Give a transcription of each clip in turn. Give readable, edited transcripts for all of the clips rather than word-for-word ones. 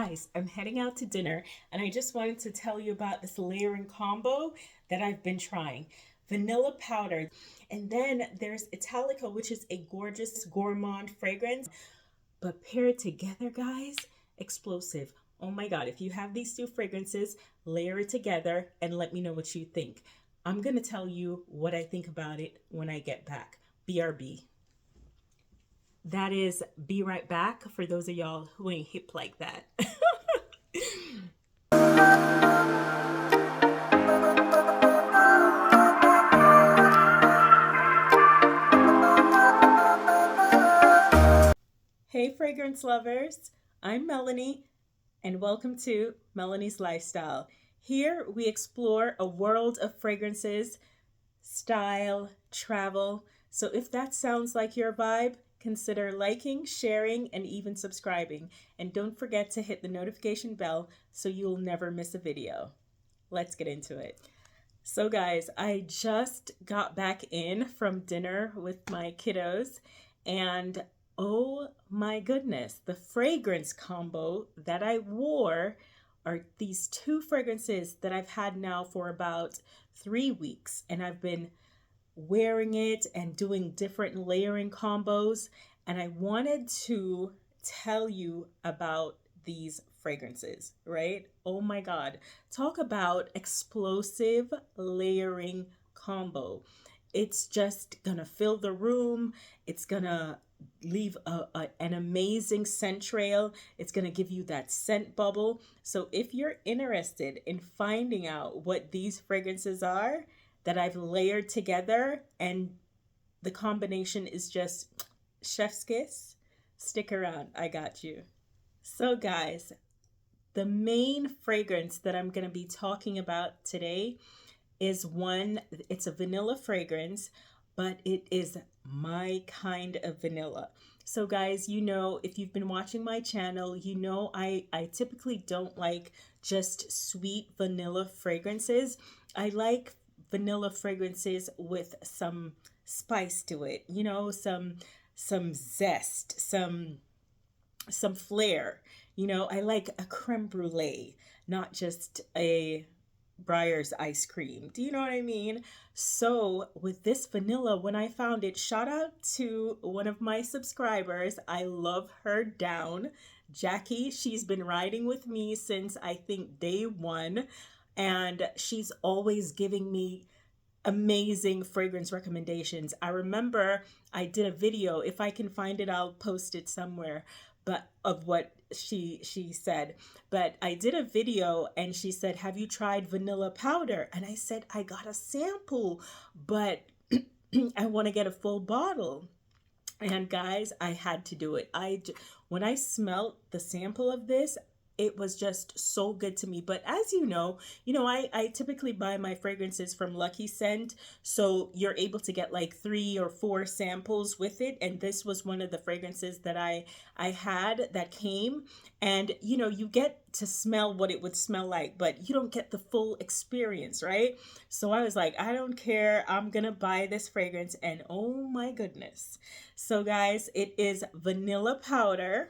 Guys, I'm heading out to dinner and I just wanted to tell you about this layering combo that I've been trying. Vanilla powder, and then there's Italica, which is a gorgeous gourmand fragrance. But pair it together, guys, explosive. Oh my God, if you have these two fragrances, layer it together and let me know what you think. I'm gonna tell you what I think about it when I get back. BRB. That is be right back for those of y'all who ain't hip like that. Hey, fragrance lovers. I'm Melanie, and welcome to Melanie's Lifestyle. Here we explore a world of fragrances, style, travel. So if that sounds like your vibe, consider liking, sharing, and even subscribing. And don't forget to hit the notification bell so you'll never miss a video. Let's get into it. So guys, I just got back in from dinner with my kiddos, and oh my goodness, the fragrance combo that I wore are these two fragrances that I've had now for about 3 weeks, and I've been wearing it and doing different layering combos, and I wanted to tell you about these fragrances, right? Oh my God, talk about explosive layering combo. It's just gonna fill the room. It's gonna leave an amazing scent trail. It's gonna give you that scent bubble. So if you're interested in finding out what these fragrances are that I've layered together and the combination is just chef's kiss, stick around, I got you. So guys, the main fragrance that I'm gonna be talking about today is one, it's a vanilla fragrance, but it is my kind of vanilla. So guys, you know, if you've been watching my channel, you know I typically don't like just sweet vanilla fragrances. I like vanilla fragrances with some spice to it, you know, some zest, some flair. You know, I like a creme brulee, not just a Breyer's ice cream. Do you know what I mean? So with this vanilla, when I found it, shout out to one of my subscribers. I love her down. Jackie, she's been riding with me since I think day one, and she's always giving me amazing fragrance recommendations. I remember I did a video, if I can find it, I'll post it somewhere, but of what she said. But I did a video and she said, have you tried vanilla powder? And I said, I got a sample, but I want to get a full bottle. And guys, I had to do it. When I smelled the sample of this, it was just so good to me. But as you know, I typically buy my fragrances from Lucky Scent. So you're able to get like 3 or 4 samples with it. And this was one of the fragrances that I had that came. And, you know, you get to smell what it would smell like, but you don't get the full experience, right? So I was like, I don't care. I'm going to buy this fragrance. And oh my goodness. So guys, it is vanilla powder.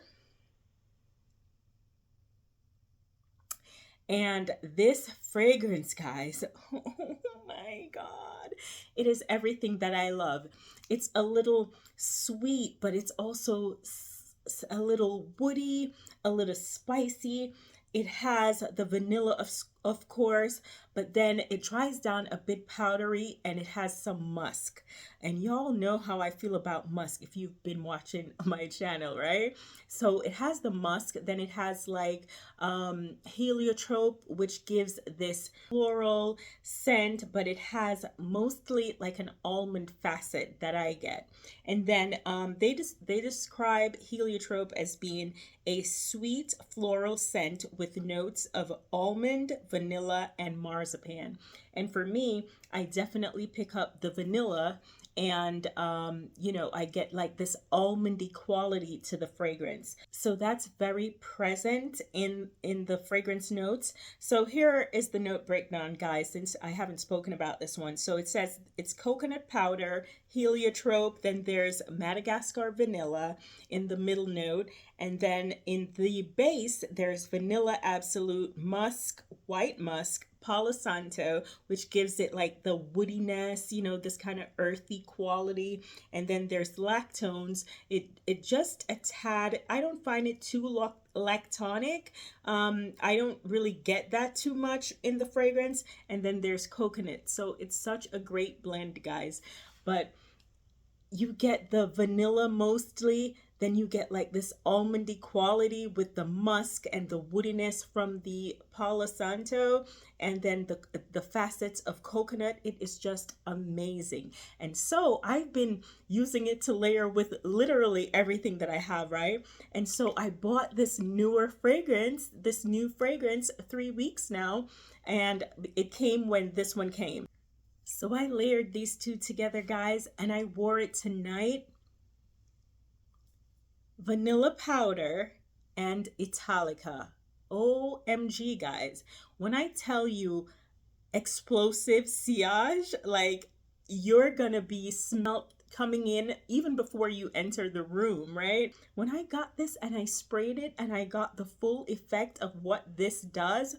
And this fragrance, guys, oh my God, it is everything that I love. It's a little sweet, but it's also a little woody, a little spicy. It has the vanilla, of course, but then it dries down a bit powdery and it has some musk. And y'all know how I feel about musk if you've been watching my channel, right? So it has the musk, then it has like heliotrope, which gives this floral scent, but it has mostly like an almond facet that I get. And then they describe heliotrope as being a sweet floral scent with notes of almond, vanilla, and marzipan. And for me, I definitely pick up the vanilla and you know, I get like this almondy quality to the fragrance. So that's very present in the fragrance notes. So here is the note breakdown, guys, since I haven't spoken about this one. So it says it's coconut powder, heliotrope, then there's Madagascar vanilla in the middle note, and then in the base there's vanilla absolute, musk, white musk, Palo Santo, which gives it like the woodiness, you know, this kind of earthy quality. And then there's lactones. It just a tad, I don't find it too lactonic. I don't really get that too much in the fragrance. And then there's coconut. So it's such a great blend, guys. But you get the vanilla mostly, then you get like this almondy quality with the musk and the woodiness from the Palo Santo, and then the facets of coconut. It is just amazing. And so I've been using it to layer with literally everything that I have, right? And so I bought this new fragrance 3 weeks now, and it came when this one came. So I layered these two together, guys, and I wore it tonight. Vanilla powder and italica. OMG, guys. When I tell you explosive sillage, like you're gonna be smelt coming in even before you enter the room, right? When I got this and I sprayed it and I got the full effect of what this does,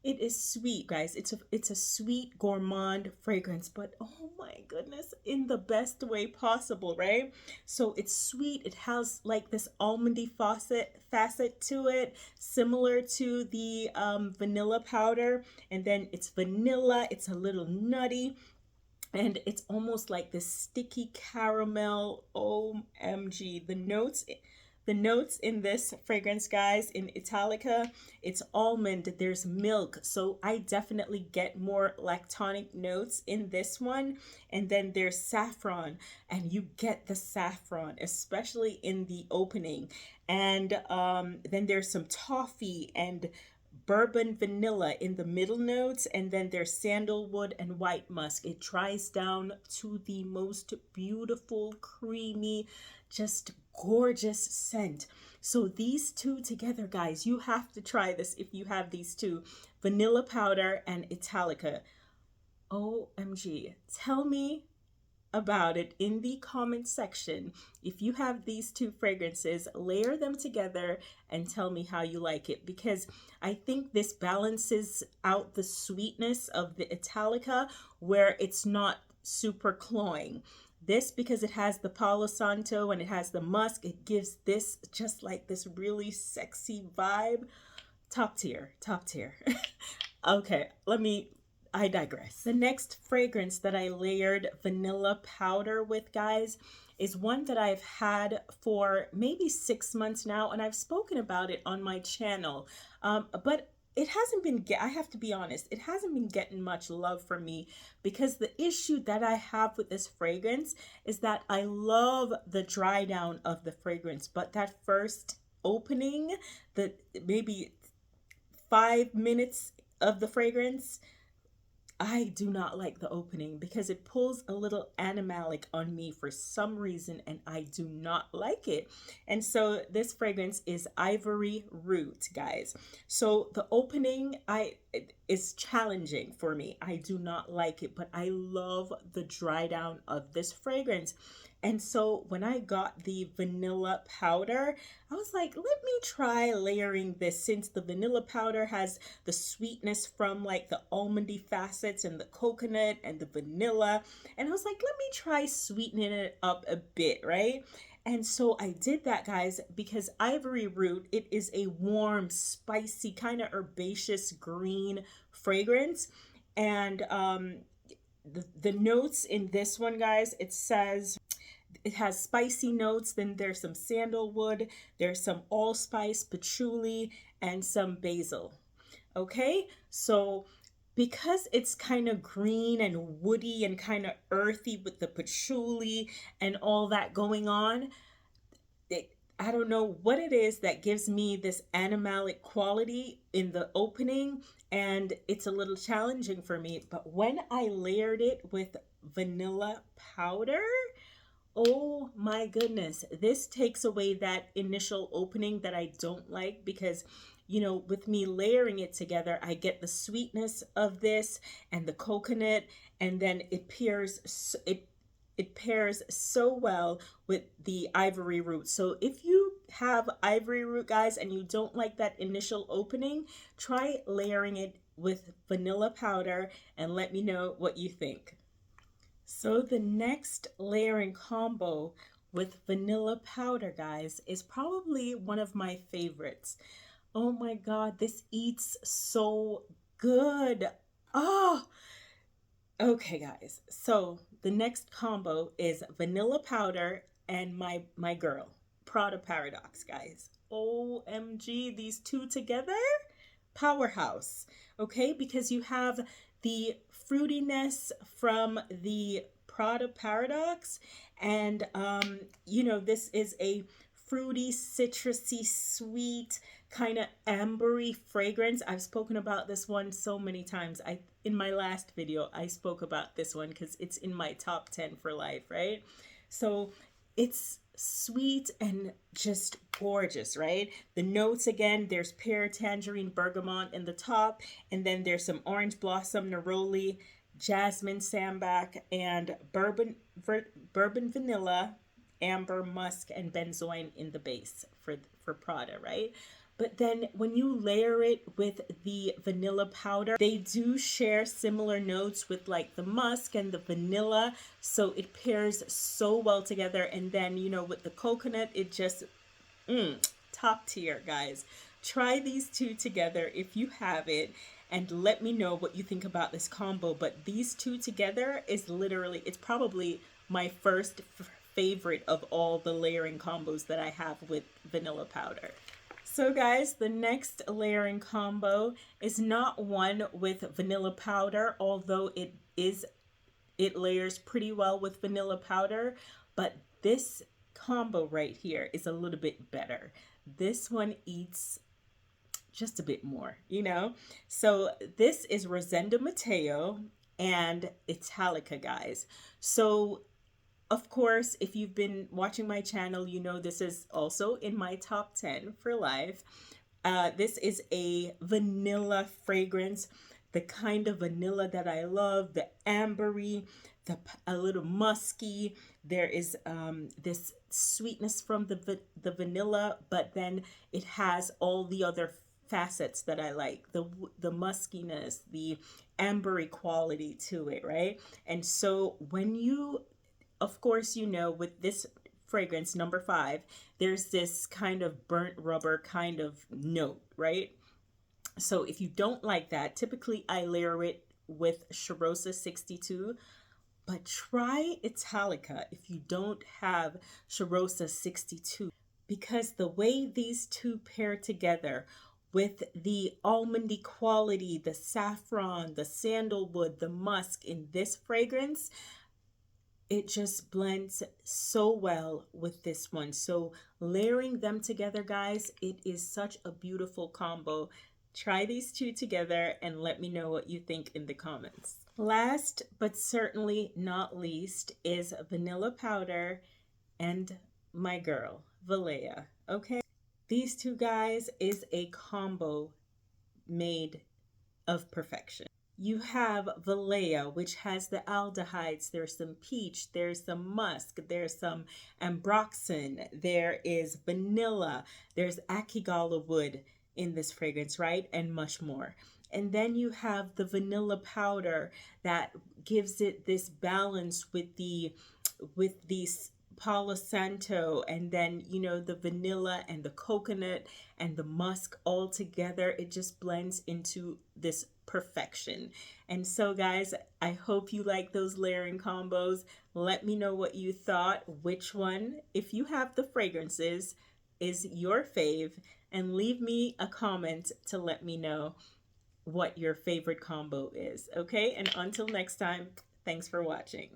it is sweet, guys. It's a sweet gourmand fragrance, but oh my goodness, in the best way possible, right? So it's sweet. It has like this almondy facet to it, similar to the vanilla powder. And then it's vanilla. It's a little nutty. And it's almost like this sticky caramel. OMG. The notes in this fragrance, guys, in Italica, it's almond, there's milk. So I definitely get more lactonic notes in this one. And then there's saffron, and you get the saffron, especially in the opening. And then there's some toffee and bourbon vanilla in the middle notes, and then there's sandalwood and white musk. It dries down to the most beautiful, creamy, just gorgeous scent. So these two together, guys, you have to try this if you have these two, vanilla powder and italica. OMG. Tell me about it in the comment section. If you have these two fragrances, layer them together and tell me how you like it, because I think this balances out the sweetness of the italica where it's not super cloying. This, because it has the Palo Santo and it has the musk, it gives this just like this really sexy vibe. Top tier, top tier. Okay, I digress. The next fragrance that I layered vanilla powder with, guys, is one that I've had for maybe 6 months now, and I've spoken about it on my channel. But it hasn't been, I have to be honest, it hasn't been getting much love from me, because the issue that I have with this fragrance is that I love the dry down of the fragrance, but that first opening, the maybe 5 minutes of the fragrance, I do not like the opening because it pulls a little animalic on me for some reason, and I do not like it. And so this fragrance is Ivory Root, guys. So the opening is challenging for me. I do not like it, but I love the dry down of this fragrance. And so when I got the vanilla powder, I was like, let me try layering this, since the vanilla powder has the sweetness from like the almondy facets and the coconut and the vanilla. And I was like, let me try sweetening it up a bit, right? And so I did that, guys, because Ivory Root, it is a warm, spicy, kind of herbaceous green fragrance. And the notes in this one, guys, it says it has spicy notes, then there's some sandalwood, there's some allspice, patchouli, and some basil. Okay, so because it's kind of green and woody and kind of earthy with the patchouli and all that going on, I don't know what it is that gives me this animalic quality in the opening, and it's a little challenging for me. But when I layered it with vanilla powder. Oh my goodness. This takes away that initial opening that I don't like because, you know, with me layering it together, I get the sweetness of this and the coconut, and then it pairs so well with the ivory root. So if you have ivory root, guys, and you don't like that initial opening, try layering it with vanilla powder and let me know what you think. So the next layering combo with vanilla powder, guys, is probably one of my favorites. Oh my God, this eats so good. Oh, okay, guys. So the next combo is vanilla powder and my girl, Prada Paradoxe, guys. OMG, these two together, powerhouse. Okay, because you have the fruitiness from the Prada Paradoxe, and you know, this is a fruity, citrusy, sweet, kind of ambery fragrance. I've spoken about this one so many times. In my last video, I spoke about this one because it's in my top 10 for life, right? So it's sweet and just gorgeous, right? The notes, again, there's pear, tangerine, bergamot in the top, and then there's some orange blossom, neroli, jasmine, sambac, and bourbon vanilla, amber, musk, and benzoin in the base for Prada, right? But then when you layer it with the vanilla powder, they do share similar notes with like the musk and the vanilla. So it pairs so well together. And then, you know, with the coconut, it just, top tier, guys. Try these two together if you have it and let me know what you think about this combo. But these two together is literally, it's probably my first favorite of all the layering combos that I have with vanilla powder. So guys, the next layering combo is not one with vanilla powder, although it layers pretty well with vanilla powder, but this combo right here is a little bit better. This one eats just a bit more, you know? So this is Rosendo Mateo and Italica, guys. So of course, if you've been watching my channel, you know this is also in my top 10 for life. This is a vanilla fragrance, the kind of vanilla that I love, the ambery, a little musky. There is this sweetness from the vanilla, but then it has all the other facets that I like, the muskiness, the ambery quality to it, right? And so when you, of course, you know, with this fragrance, number 5, there's this kind of burnt rubber kind of note, right? So if you don't like that, typically I layer it with Charosta 62, but try Italica if you don't have Charosta 62, because the way these two pair together with the almondy quality, the saffron, the sandalwood, the musk in this fragrance, it just blends so well with this one. So layering them together, guys, it is such a beautiful combo. Try these two together and let me know what you think in the comments. Last but certainly not least is vanilla powder and my girl, Valleja. Okay, these two guys is a combo made of perfection. You have Valleja, which has the aldehydes. There's some peach, there's some musk, there's some ambroxan, there is vanilla, there's akigala wood in this fragrance, right? And much more. And then you have the vanilla powder that gives it this balance with these Palo Santo, and then, you know, the vanilla and the coconut and the musk all together. It just blends into this perfection. And so guys, I hope you like those layering combos. Let me know what you thought, which one, if you have the fragrances, is your fave, and leave me a comment to let me know what your favorite combo is. Okay, and until next time, thanks for watching.